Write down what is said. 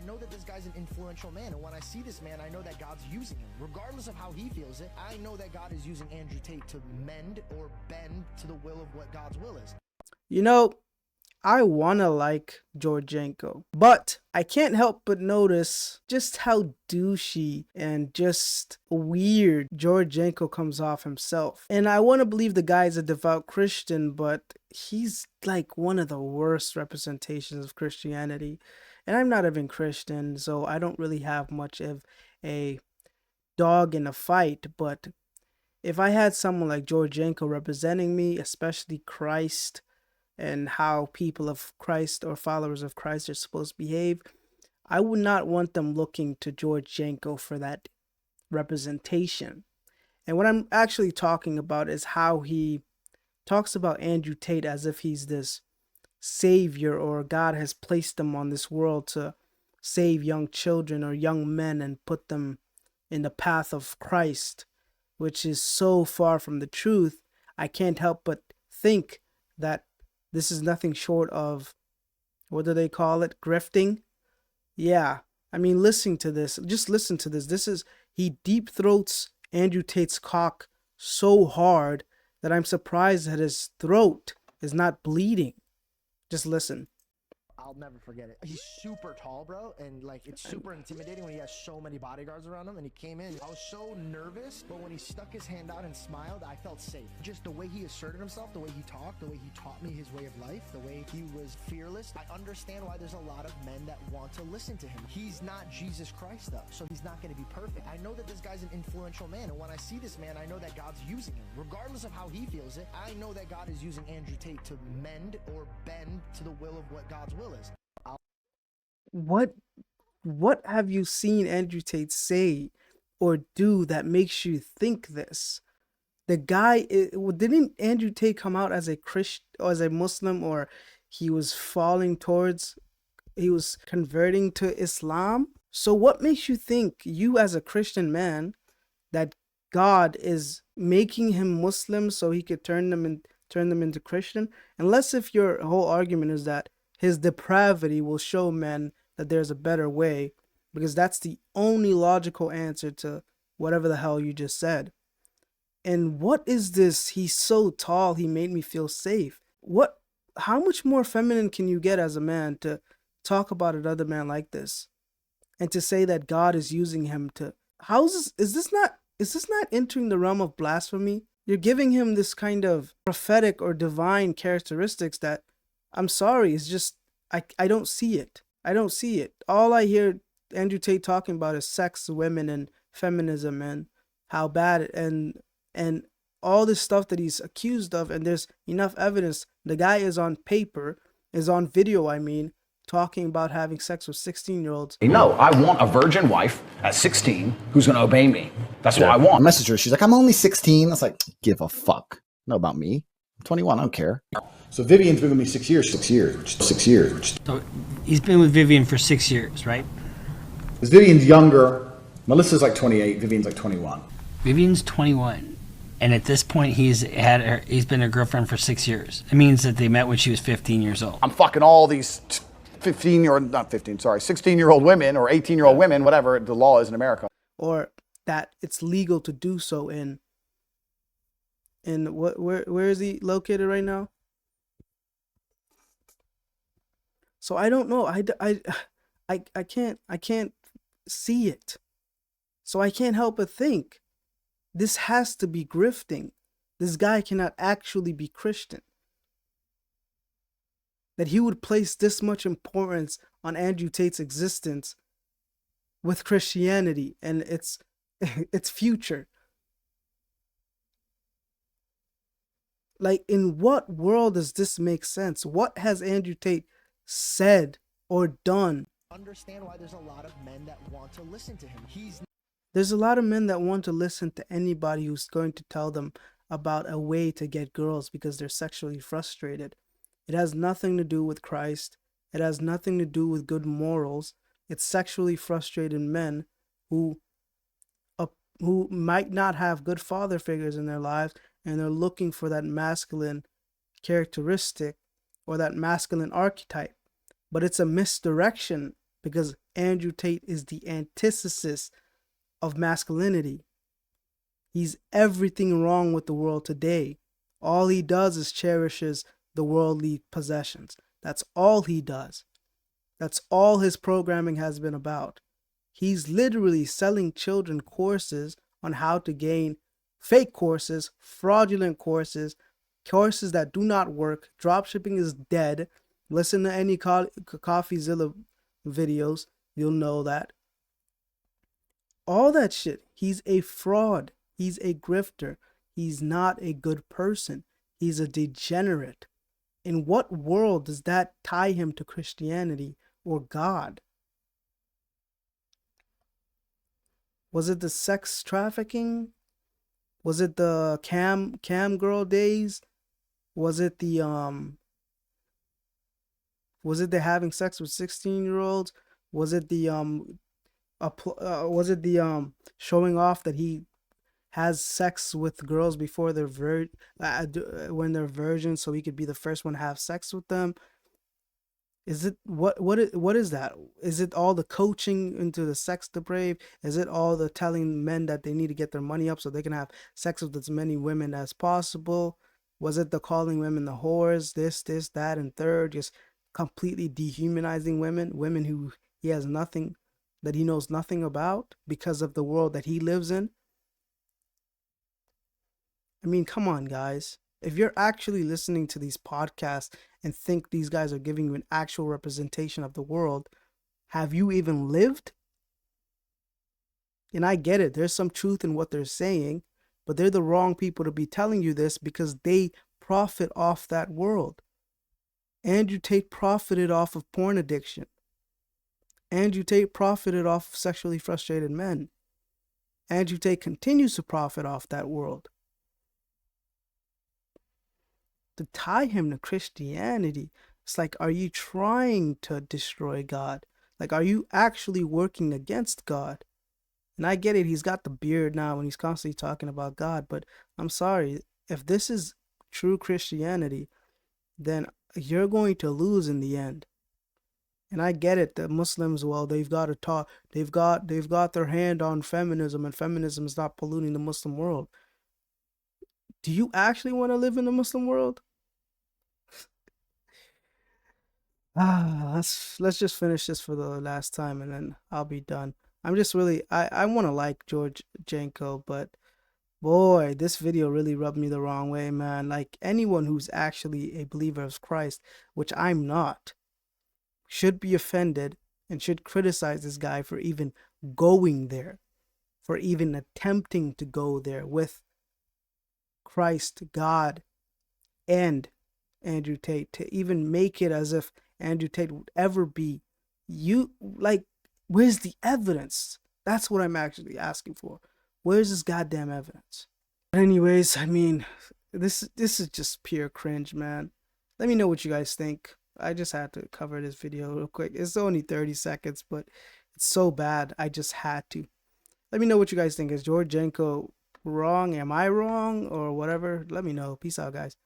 I know that this guy's an influential man, and when I see this man, I know that God's using him. Regardless of how he feels it, I know that God is using Andrew Tate to mend or bend to the will of what God's will is. You know, I wanna like Janko, but I can't help but notice just how douchey and just weird Janko comes off himself. And I want to believe the guy's a devout Christian, but he's like one of the worst representations of Christianity. And I'm not even Christian, so I don't really have much of a dog in a fight. But if I had someone like Janko representing me, especially Christ, and how people of Christ or followers of Christ are supposed to behave, I would not want them looking to Janko for that representation. And what I'm actually talking about is how he talks about Andrew Tate as if he's this savior, or God has placed him on this world to save young children or young men and put them in the path of Christ, which is so far from the truth. I can't help but think that this is nothing short of, what do they call it? Grifting? Yeah. I mean, listen to this. Just listen to this. He deep throats Andrew Tate's cock so hard that I'm surprised that his throat is not bleeding. Just listen. I'll never forget it. He's super tall, bro, and like it's super intimidating when he has so many bodyguards around him. And he came in, I was so nervous, but when he stuck his hand out and smiled, I felt safe. Just the way he asserted himself, the way he talked, the way he taught me his way of life, the way he was fearless. I understand why there's a lot of men that want to listen to him. He's not Jesus Christ though, so he's not going to be perfect. I know that this guy's an influential man, and when I see this man, I know that God's using him. Regardless of how he feels it, I know that God is using Andrew Tate to mend or bend to the will of what God's will is. What have you seen Andrew Tate say or do that makes you think this? The guy, didn't Andrew Tate come out as a Christian or as a Muslim, or he was converting to Islam? So what makes you think, you as a Christian man, that God is making him Muslim so he could turn them into Christian? Unless if your whole argument is that his depravity will show men that there's a better way, because that's the only logical answer to whatever the hell you just said. And what is this? He's so tall, he made me feel safe. How much more feminine can you get as a man to talk about another man like this? And to say that God is using him to, is this not entering the realm of blasphemy? You're giving him this kind of prophetic or divine characteristics that, I'm sorry, it's just, I don't see it. I don't see it. All I hear Andrew Tate talking about is sex, women, and feminism, and how bad it, and all this stuff that he's accused of, and there's enough evidence. The guy is on video, talking about having sex with 16-year-olds. No, I want a virgin wife at 16 who's going to obey me. That's what I want. I messaged her. She's like, I'm only 16. I was like, give a fuck. Know about me. I'm 21. I don't care. So Vivian's been with me 6 years. 6 years. So he's been with Vivian for 6 years, right? Because Vivian's younger. Melissa's like 28. Vivian's like 21. Vivian's 21. And at this point, he's been her girlfriend for 6 years. It means that they met when she was 15 years old. I'm fucking all these 16-year-old women or 18-year-old women, whatever the law is in America. Or that it's legal to do so in where is he located right now? So I don't know. I can't see it. So I can't help but think this has to be grifting. This guy cannot actually be Christian. That he would place this much importance on Andrew Tate's existence with Christianity and its future. Like, in what world does this make sense? What has Andrew Tate said or done? Understand why there's a lot of men that want to listen to him. There's a lot of men that want to listen to anybody who's going to tell them about a way to get girls because they're sexually frustrated. It has nothing to do with Christ. It has nothing to do with good morals. It's sexually frustrated men who might not have good father figures in their lives, and they're looking for that masculine characteristic or that masculine archetype. But it's a misdirection because Andrew Tate is the antithesis of masculinity. He's everything wrong with the world today. All he does is cherishes the worldly possessions. That's all he does. That's all his programming has been about. He's literally selling children courses on how to gain fake courses, fraudulent courses, courses that do not work. Dropshipping is dead. Listen to any CoffeeZilla videos. You'll know that. All that shit. He's a fraud. He's a grifter. He's not a good person. He's a degenerate. In what world does that tie him to Christianity or God? Was it the sex trafficking? Was it the cam girl days? Was it the having sex with 16-year-olds? Was it the showing off that he has sex with girls before they're when they're virgins, so he could be the first one to have sex with them? Is it what is that? Is it all the coaching into the sex depraved? Is it all the telling men that they need to get their money up so they can have sex with as many women as possible? Was it the calling women the whores, this, that, and third, just completely dehumanizing women who he has nothing, that he knows nothing about because of the world that he lives in? I mean, come on, guys. If you're actually listening to these podcasts and think these guys are giving you an actual representation of the world, have you even lived? And I get it. There's some truth in what they're saying, but they're the wrong people to be telling you this because they profit off that world. Andrew Tate profited off of porn addiction. Andrew Tate profited off of sexually frustrated men. Andrew Tate continues to profit off that world. To tie him to Christianity, it's like, are you trying to destroy God? Like, are you actually working against God? And I get it, he's got the beard now and he's constantly talking about God, but I'm sorry, if this is true Christianity, then you're going to lose in the end. And I get it, the Muslims, well, they've got their hand on feminism, and feminism is not polluting the Muslim world. Do you actually want to live in the Muslim world? Let's just finish this for the last time and then I'll be done. I'm just really, I want to like George Janko, but boy, this video really rubbed me the wrong way, man. Like, anyone who's actually a believer of Christ, which I'm not, should be offended and should criticize this guy for even going there, for even attempting to go there with Christ, God, and Andrew Tate, to even make it as if Andrew Tate would ever be you. Like, where's the evidence? That's what I'm actually asking for. Where's this goddamn evidence? But anyways, I mean, this is just pure cringe, man. Let me know what you guys think. I just had to cover this video real quick. It's only 30 seconds, but it's so bad, I just had to. Let me know what you guys think. Is George Janko wrong? Am I wrong? Or whatever? Let me know. Peace out, guys.